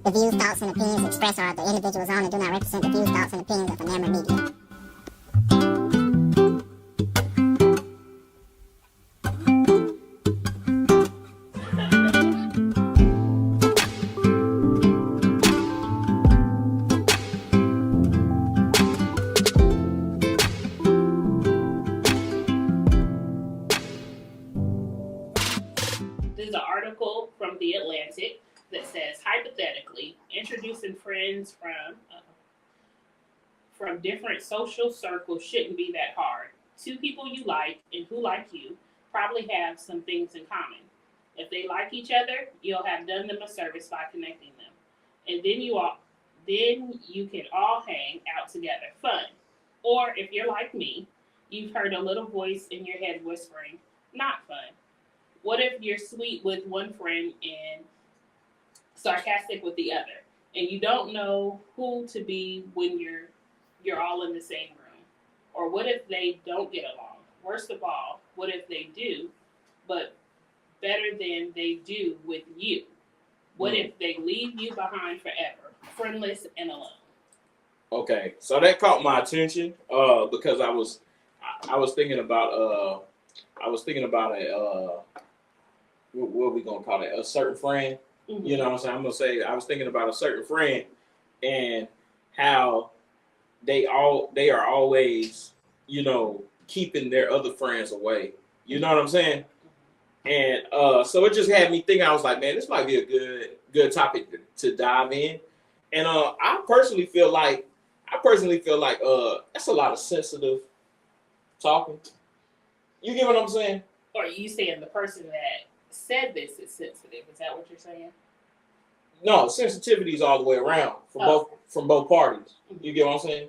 The views, thoughts, and opinions expressed are of the individual's own and do not represent the views, thoughts, and opinions of Enamor Media. There's an article from The Atlantic that says, hypothetically, introducing friends from different social circles shouldn't be that hard. Two people you like and who like you probably have some things in common. If they like each other, you'll have done them a service by connecting them. And then you can all hang out together. Fun. Or if you're like me, you've heard a little voice in your head whispering, not fun. What if you're sweet with one friend and sarcastic with the other, and you don't know who to be when you're all in the same room? Or what if they don't get along? Worst of all, what if they do, but better than they do with you? What if they leave you behind forever, friendless and alone? Okay, so that caught my attention because I was thinking about a what are we gonna call it, a certain friend. Mm-hmm. You know what I'm saying? I'm gonna say I was thinking about a certain friend and how they are always, keeping their other friends away. You know what I'm saying? And so it just had me thinking. I was like, man, this might be a good topic to dive in. And I personally feel like that's a lot of sensitive talking. You get what I'm saying? Or are you saying the person that said this is sensitive? Is that what you're saying? No, sensitivity is all the way around from both parties. You get what I'm saying?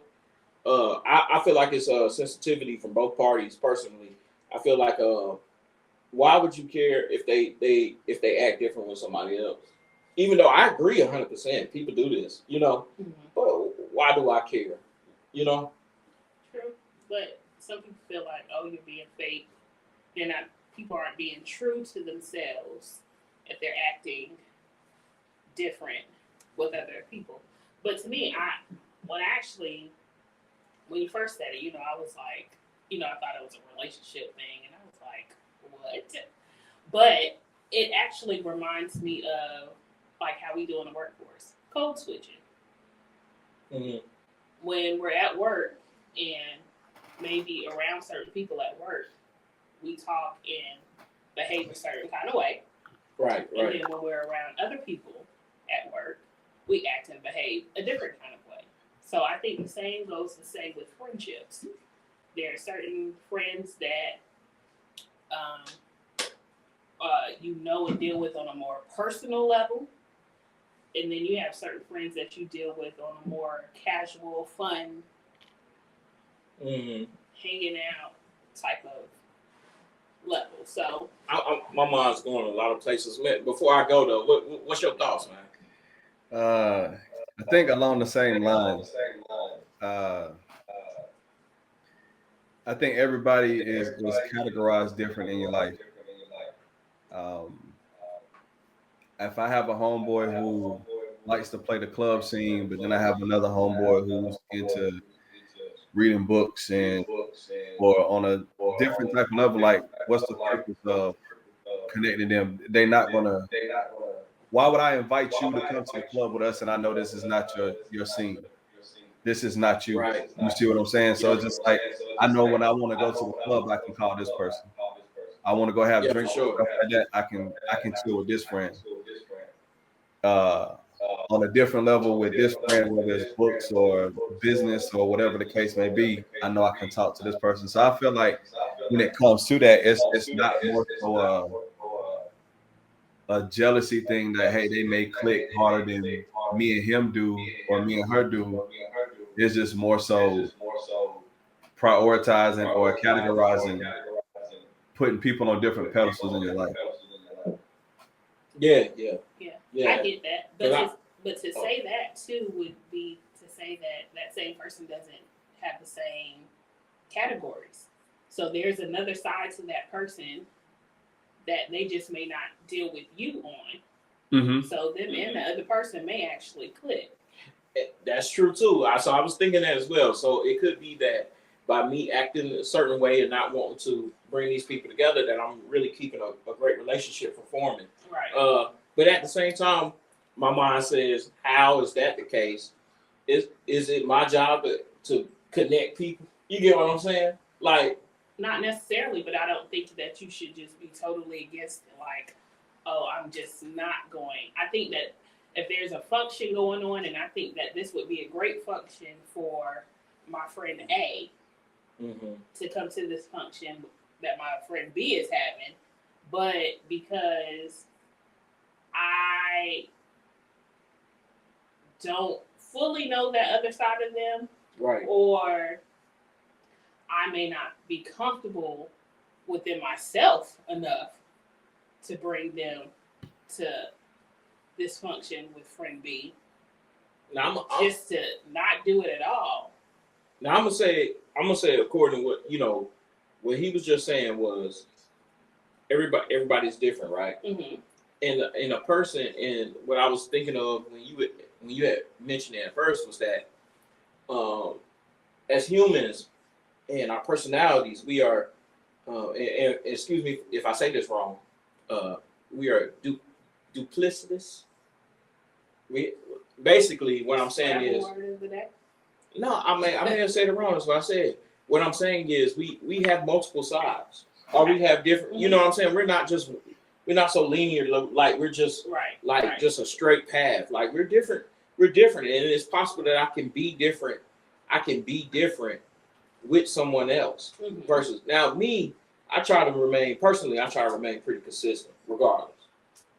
I feel like it's sensitivity from both parties. Personally, I feel like why would you care if they act different with somebody else? Even though I agree 100%, people do this, Mm-hmm. But why do I care? True, but some people feel like, oh, you're being fake. People aren't being true to themselves if they're acting different with other people. But to me, when you first said it, I was like, I thought it was a relationship thing, and I was like, what? But it actually reminds me of like how we do in the workforce, code switching. Mm-hmm. When we're at work and maybe around certain people at work, we talk and behave a certain kind of way. Right. And then when we're around other people at work, we act and behave a different kind of way. So I think the same goes to say with friendships. There are certain friends that and deal with on a more personal level. And then you have certain friends that you deal with on a more casual, fun, hanging out type of level. So my mind's going a lot of places. Before I go though, what's your thoughts, man? I think along the same lines. I think everybody is categorized different in your life. If I have a homeboy who likes to play the club scene, but then I have another homeboy who's into reading books or on a different type of level, like what's the purpose of connecting them? They're not gonna. Why would I invite you to come to the club with us and I know this is not your scene? This is not you. Right. You see what I'm saying? So it's just like I know when I want to go to the club, I can call this person. I want to go have drinks. Sure. Stuff like that. I can chill with this friend. On a different level with this friend, whether it's books or business or whatever the case may be, I know I can talk to this person. So I feel like when it comes to that, it's not more so a jealousy thing that, hey, they may click harder than me and him do or me and her do. It's just more so prioritizing or categorizing, putting people on different pedestals in your life. Yeah. I get that. But to say that too would be to say that same person doesn't have the same categories. So there's another side to that person that they just may not deal with you on, Mm-hmm. So them and the other person may actually click. That's true too. So I was thinking that as well. So it could be that by me acting a certain way and not wanting to bring these people together, that I'm really keeping a great relationship from forming. Right. But at the same time, my mind says, how is that the case? Is it my job to connect people? You get what I'm saying? Like, not necessarily, but I don't think that you should just be totally against it. Like, oh, I'm just not going. I think that if there's a function going on, and I think that this would be a great function for my friend A to come to this function that my friend B is having, but because I don't fully know that other side of them, right, or I may not be comfortable within myself enough to bring them to this function with friend B. Now just to not do it at all. Now I'm gonna say according to what what he was just saying was everybody's different, right? Mm-hmm. And a person, and what I was thinking of when you had mentioned it at first was that as humans and our personalities, we are and excuse me if I say this wrong, we are duplicitous. We basically what I'm saying is no, I may have said it wrong. That's what I said. What I'm saying is we have multiple sides, or we have different. You know what I'm saying? We're not so linear. Like we're just just a straight path. Like we're different. We're different, and it's possible that I can be different. I can be different with someone else. Versus now me, I try to remain pretty consistent, regardless.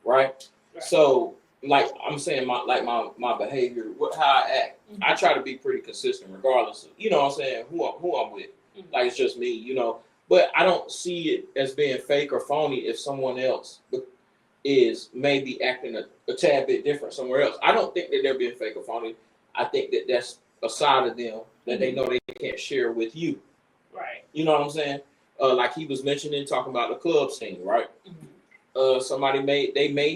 Right? So. Like I'm saying, my behavior, how I act, I try to be pretty consistent, regardless of what I'm saying, who I'm with. Like it's just me, But I don't see it as being fake or phony if someone else is maybe acting a tad bit different somewhere else. I don't think that they're being fake or phony. I think that that's a side of them that they know they can't share with you. Right. You know what I'm saying? Like he was mentioning, talking about the club scene, right? Somebody may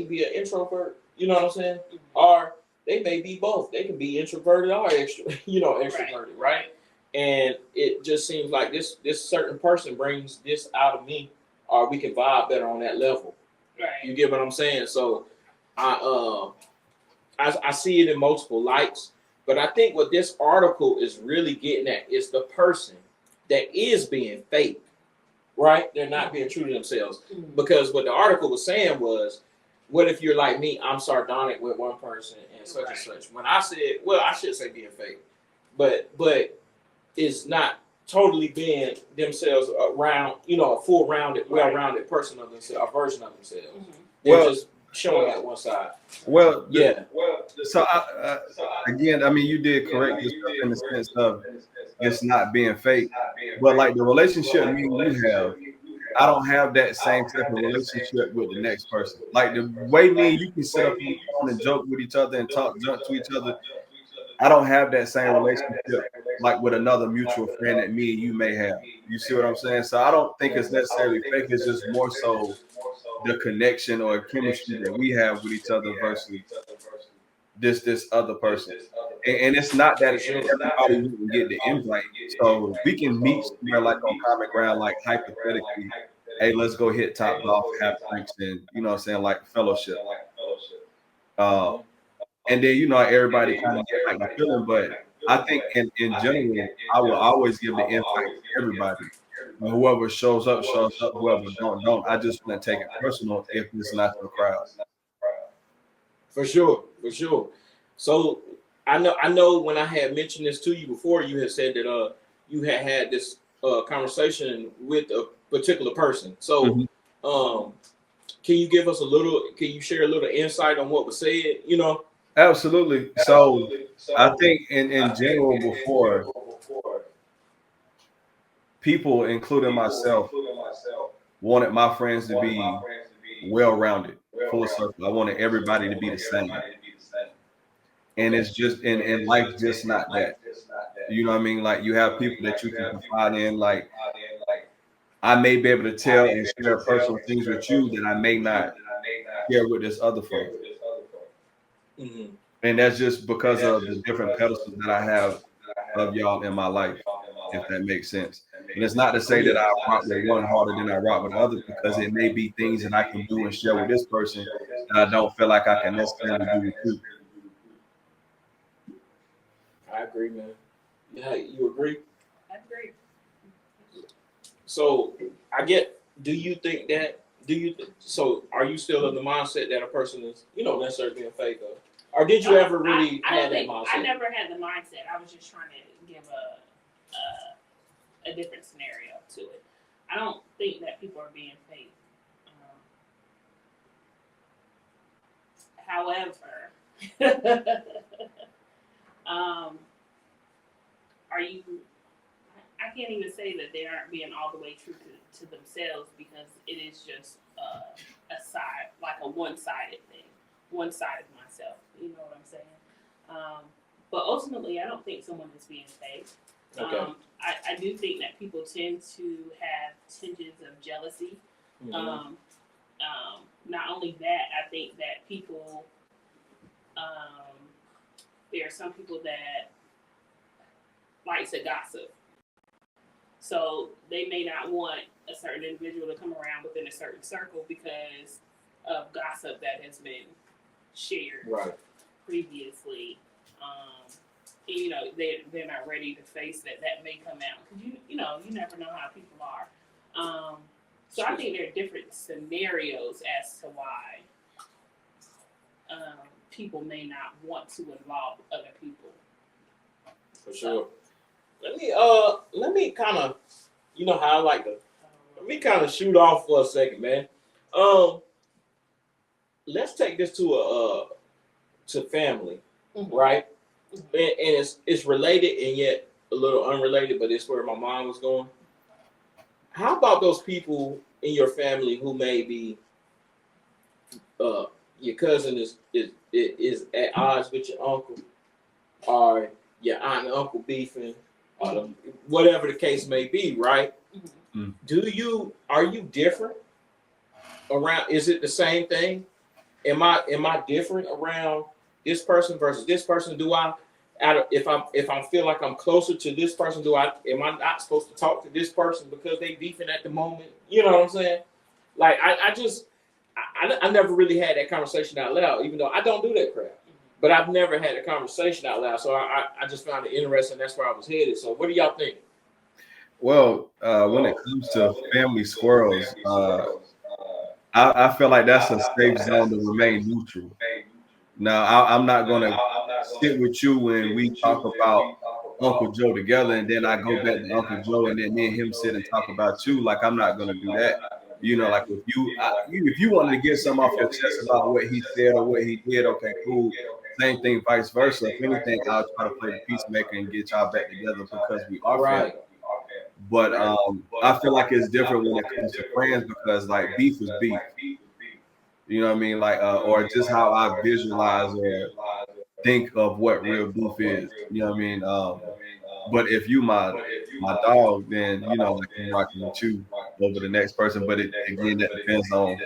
be an introvert. You know what I'm saying? Or they may be both. They can be introverted or extroverted, right? And it just seems like this certain person brings this out of me, or we can vibe better on that level. Right. You get what I'm saying? So I see it in multiple lights, but I think what this article is really getting at is the person that is being fake, right? They're not being true to themselves. Because what the article was saying was, what if you're like me? I'm sardonic with one person and such and such. When I said, well, I should say being fake, but it's not totally being themselves around, a full rounded, well-rounded person of themselves, a version of themselves. They're just showing that one side. Well, yeah. So again, I mean, you did correct yourself in the sense of it's not being fake, but like the relationship me and you have. I don't have that same type of relationship with the next person. Like the way me and you can sit up on the phone and joke with each other and talk junk to each other. I don't have that same relationship like with another mutual friend that me and you may have. You see what I'm saying? So I don't think it's necessarily fake. It's just more so the connection or chemistry that we have with each other versus this other person. And it's not that everybody can get the invite. So we can meet somewhere like on common ground, like hypothetically, hey, let's go hit Top Golf, have drinks, and like fellowship. And then everybody kind of get like the feeling, but I think in general, I will always give the invite to everybody. Whoever shows up, whoever don't. I just want to take it personal if it's not your crowd. For sure. So I know when I had mentioned this to you before, you had said that you had this conversation with a particular person. So can you give us can you share a little insight on what was said? Absolutely. So I think in general before, people, including myself, wanted my friends to be well-rounded, full circle. I wanted everybody to be the same. And it's just in life, just not that. You know what I mean? Like you have people that you can confide in. Like I may be able to tell and share personal things with you that I may not share with this other friend. And that's just because of the different pedestals that I have of y'all in my life, if that makes sense. And it's not to say that I rock with one harder than I rock with the other, because it may be things that I can do and share with this person that I don't feel like I can necessarily do with you. I agree, man. Yeah, you agree? I agree. So do you think that, so are you still of the mindset that a person is, necessarily being fake, or did you ever really have that mindset? I never had the mindset. I was just trying to give a different scenario to it. I don't think that people are being fake. However, are you? I can't even say that they aren't being all the way true to themselves, because it is just a side, like a one-sided thing, one side of myself. You know what I'm saying? But ultimately, I don't think someone is being fake. Okay. I do think that people tend to have tinges of jealousy. Mm-hmm. Not only that, I think that people, there are some people that like to gossip. So they may not want a certain individual to come around within a certain circle because of gossip that has been shared previously. They're not ready to face that may come out, because you never know how people are. So I think there are different scenarios as to why people may not want to involve other people. For sure. Let me kind of, how I like to, let me kind of shoot off for a second, man. Let's take this to family, right? And it's related and yet a little unrelated, but it's where my mind was going. How about those people in your family who may be, your cousin is at odds with your uncle, or your aunt and uncle beefing, or whatever the case may be, right? Mm-hmm. Are you different around? Is it the same thing? Am I different around this person versus this person? If I feel like I'm closer to this person, am I not supposed to talk to this person because they beefing at the moment? You know what I'm saying? Like I never really had that conversation out loud, even though I don't do that crap. But I've never had a conversation out loud, so I just found it interesting. That's where I was headed. So what do y'all think? Well, when it comes to family squirrels, I feel like that's a safe zone to remain neutral. Now, I'm not going to sit with you when we talk about Uncle Joe together, and then I go back to Uncle Joe, and then me and him sit and talk about you. Like, I'm not going to do that. Like if you wanted to get something off your chest about what he said or what he did, okay, cool. Same thing, vice versa. If anything, I'll try to play the peacemaker and get y'all back together because we are family. But I feel like it's different when it comes to friends, because like beef is beef. You know what I mean? Like, or just how I visualize or think of what real beef is. You know what I mean? But if you my dog, then like I'm rocking with you over the next person. But again, that depends on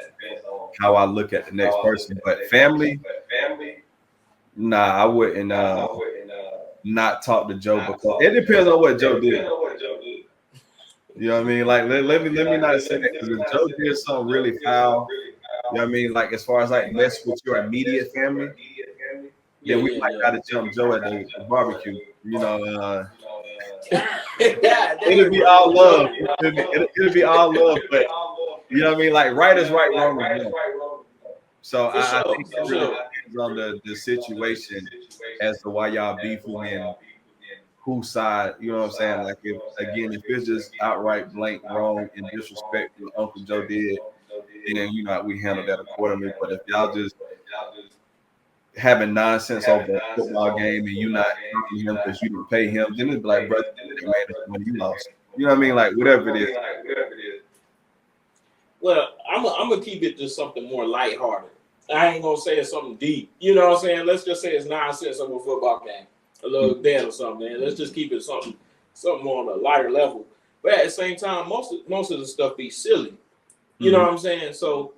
how I look at the next person. But family, nah, I wouldn't not talk to Joe, because it depends on what Joe did. You know what I mean? Like let me not say that, because if Joe did something really foul, you know what I mean? Like as far as like mess with your immediate family, then we might gotta jump Joe at the barbecue. It'll be all love. It'll be all love, but you know what I mean? Like right is right, wrong is wrong. So I think it really depends on the situation as to why y'all beefing and whose side, you know what I'm saying? Like if it's just outright blank wrong and disrespect what Uncle Joe did, then we handle that accordingly. But if y'all just having nonsense over a football game and you not talking to him because you didn't pay him, then it's like, brother, man, it's money you lost. You know what I mean? Like whatever it is. Well, I'm gonna keep it to something more lighthearted. I ain't gonna say it's something deep. You know what I'm saying? Let's just say it's nonsense over a football game, a little bet or something. Man. Let's just keep it something on a lighter level. But at the same time, most of the stuff be silly. You know what I'm saying? So,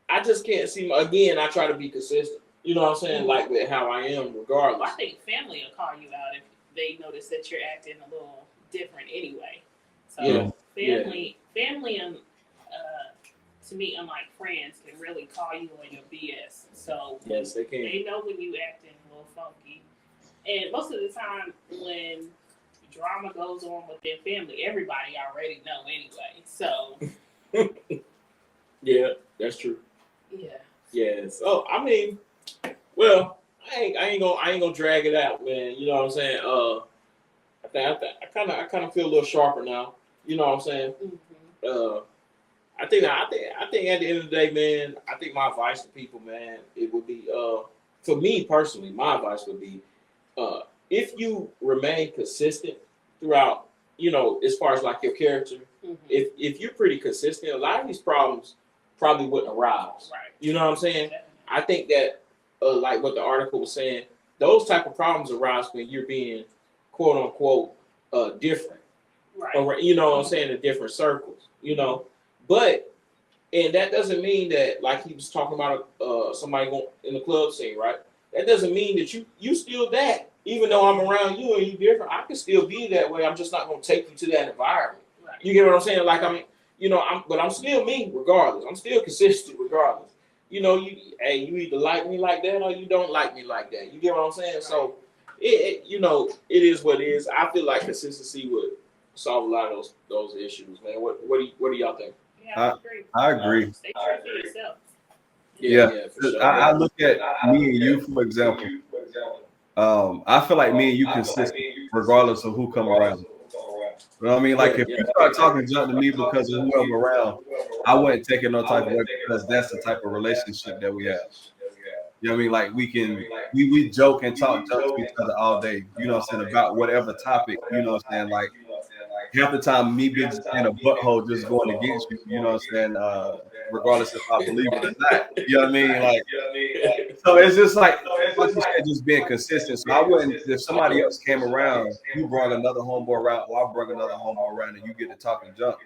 I just can't see. Again, I try to be consistent. You know what I'm saying? Like with how I am, regardless. I think family will call you out if they notice that you're acting a little different anyway. So family, to me, unlike friends, can really call you on your BS. So yes, they can. They know when you acting a little funky, and most of the time when drama goes on within family, everybody already know anyway. So yeah, that's true. Yeah. Yes. Oh, I mean, well, I ain't gonna drag it out, man. You know what I'm saying? I kind of feel a little sharper now. You know what I'm saying? Mm-hmm. I think at the end of the day, man, I think my advice to people, man, it would be for me personally, my advice would be if you remain consistent throughout, you know, as far as like your character, Mm-hmm. if you're pretty consistent, a lot of these problems probably wouldn't arise. Right. You know what I'm saying? I think that like what the article was saying, those type of problems arise when you're being quote unquote different. Right. Or, you know what I'm saying, in different circles, you know. But and that doesn't mean that, like he was talking about somebody going in the club scene, right? That doesn't mean that you still that. Even though I'm around you and you different, I can still be that way. I'm just not gonna take you to that environment. Right. You get what I'm saying? Like, I mean, you know, I'm still me regardless. I'm still consistent regardless. You know, you either like me like that or you don't like me like that. You get what I'm saying? Right. So you know, it is what it is. I feel like consistency would solve a lot of those issues, man. What do y'all think? Yeah, I agree. Stay true to yourself. Yeah, for sure. I look at me and you, for example. I feel like me and you consistent regardless of who come around. You know what I mean? Like if you start talking junk to me because of whoever around, I wouldn't take it no type of way because that's the type of relationship that we have. You know what I mean? Like we joke and talk junk to each other all day. You know what I'm saying? About whatever topic. You know what I'm saying? Like half the time, me being in a butthole just going against you. You know what I'm saying? Regardless if I believe it or not. You know what I mean? Like, so it's just like you said, just being consistent. So I wouldn't, if somebody else came around, you brought another homeboy around, or I brought another homeboy around, and you get to talking junk.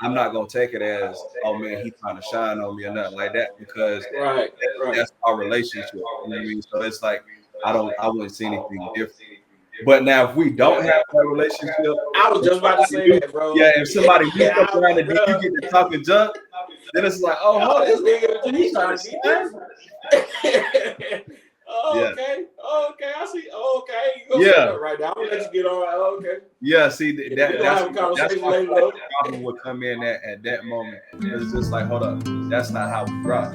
I'm not gonna take it as, oh man, he's trying to shine on me or nothing like that, because that's our relationship. You know what I mean? So it's like I wouldn't see anything different. But now, if we don't have that relationship, I was just about to say that, bro. Yeah, if somebody you come around and then you get to talking junk, then it's like, oh, this nigga, he's trying to get okay, I see. Okay, you gonna say that right now. I'm gonna let you get on. Okay. Yeah, see that's why the problem would come in at that moment. It's just like, hold up, that's not how we rock.